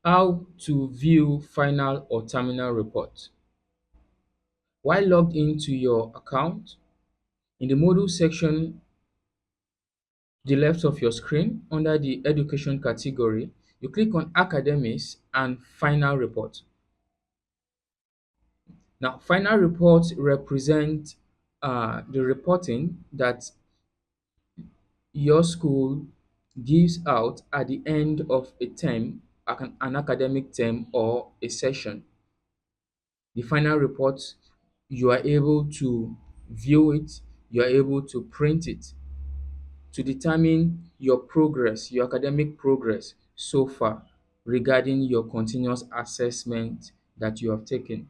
How to view final or terminal report. While logged into your account, in the module section to the left of your screen, under the education category, you click on academics and final report. Now, final report represent the reporting that your school gives out at the end of a term, an academic term or a session. The final report, you are able to view it, you are able to print it to determine your progress, your academic progress so far regarding your continuous assessment that you have taken.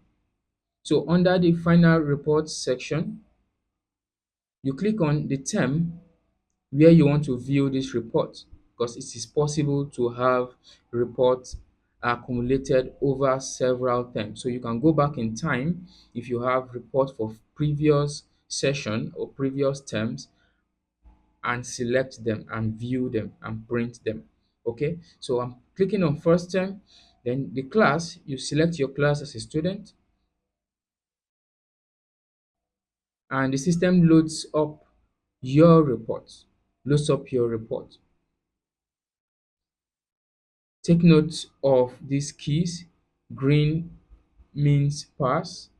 So under the final report section, you click on the term where you want to view this report, because it is possible to have reports accumulated over several terms. So you can go back in time if you have reports for previous session or previous terms and select them and view them and print them. Okay, so I'm clicking on first term, then the class, you select your class as a student, and the system loads up your report. Take note of these keys. Green means pass.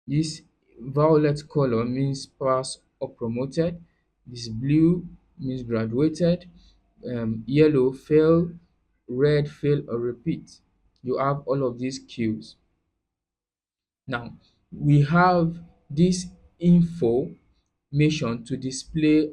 This violet color means pass or promoted. This blue means graduated. Yellow fail, red fail or repeat. You have all of these cues. Now, we have this information to display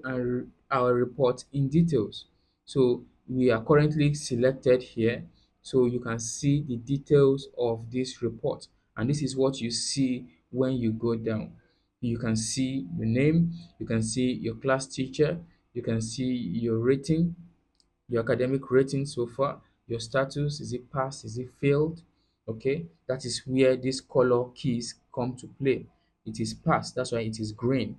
our report in details. So we are currently selected here. So you can see the details of this report. And this is what you see when you go down. You can see your name, you can see your class teacher, you can see your rating, your academic rating so far, your status, is it passed, is it failed? Okay, that is where these color keys come to play. It is passed, that's why it is green.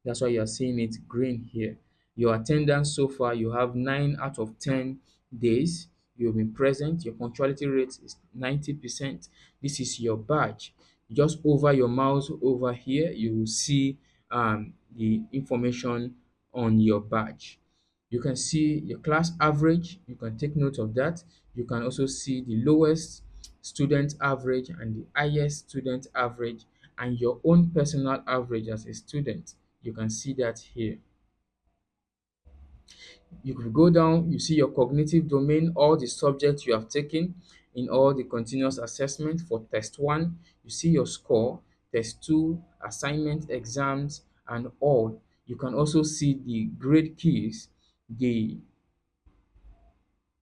That's why you are seeing it green here. Your attendance so far, you have 9 out of 10 days you've been present. Your punctuality rate is 90%. This is your badge. Just over your mouse over here, you will see the information on your badge. You can see your class average, you can take note of that. You can also see the lowest student average and the highest student average and your own personal average as a student. You can see that here. You could go down, you see your cognitive domain, all the subjects you have taken in all the continuous assessment for test 1. You see your score, test 2, assignment, exams, and all. You can also see the grade keys, the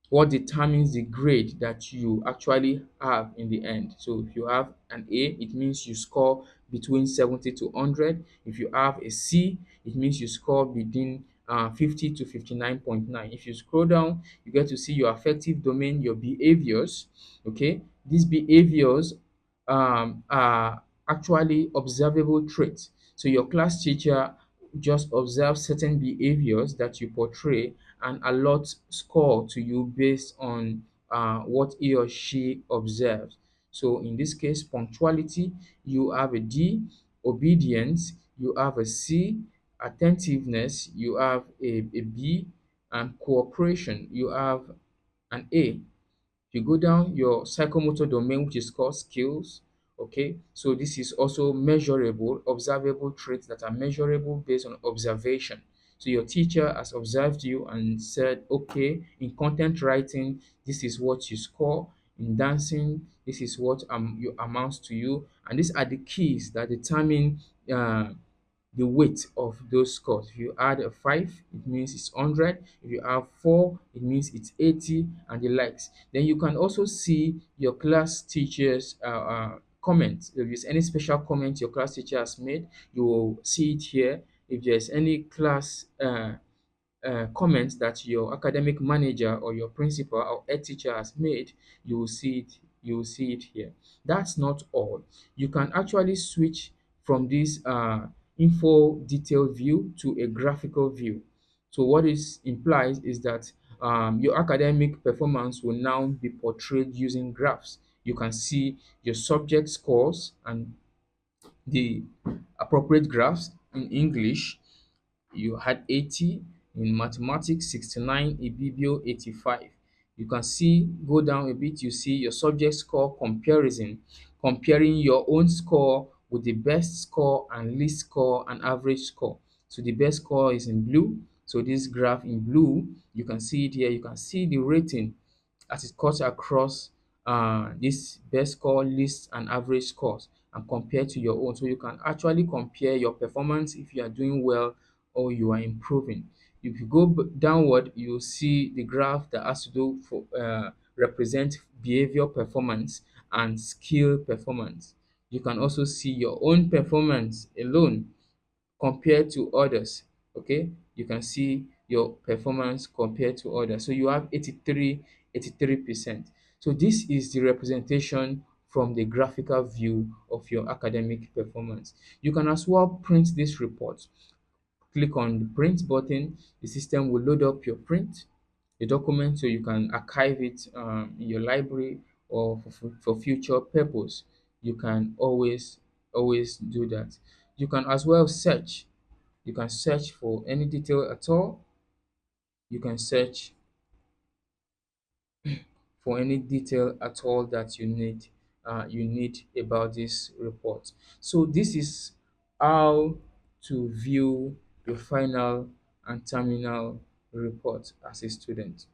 what determines the grade that you actually have in the end. So if you have an A, it means you score between 70 to 100. If you have a C, it means you score between 50 to 59.9. If you scroll down, you get to see your affective domain, your behaviors. Okay, these behaviors are actually observable traits. So your class teacher just observes certain behaviors that you portray and allot score to you based on what he or she observes. So in this case, punctuality, you have a D, obedience, you have a C, attentiveness, you have a B, and cooperation, you have an A. You go down your psychomotor domain, which is called skills. Okay, so this is also measurable, observable traits that are measurable based on observation. So your teacher has observed you and said, okay, in content writing, this is what you score. In dancing, this is what you amounts to you. And these are the keys that determine the weight of those scores. If you add a 5, it means it's 100. If you have 4, it means it's 80, and the likes. Then you can also see your class teacher's comments. If there's any special comment your class teacher has made, you will see it here. If there's any class comments that your academic manager or your principal or head teacher has made, you will see it. You will see it here. That's not all. You can actually switch from this info detail view to a graphical view. So what this implies is that Your academic performance will now be portrayed using graphs. You can see your subject scores and the appropriate graphs. In English, you had 80, in mathematics 69, in BBO 85. You can see, go down a bit, you see your subject score comparison, comparing your own score with the best score and least score and average score. So the best score is in blue. So this graph in blue, you can see it here. You can see the rating as it cuts across this best score, least, and average scores and compare to your own. So you can actually compare your performance if you are doing well or you are improving. If you go downward, you'll see the graph that has to do for represent behavior performance and skill performance. You can also see your own performance alone compared to others. Okay, you can see your performance compared to others. So you have 83%. So this is the representation from the graphical view of your academic performance. You can as well print this report. Click on the print button. The system will load up your print, the document, so you can archive it in your library or for future purpose. You can always do that. You can as well search. You can search for any detail at all. You can search for any detail at all that you need about this report. So this is how to view your final and terminal report as a student.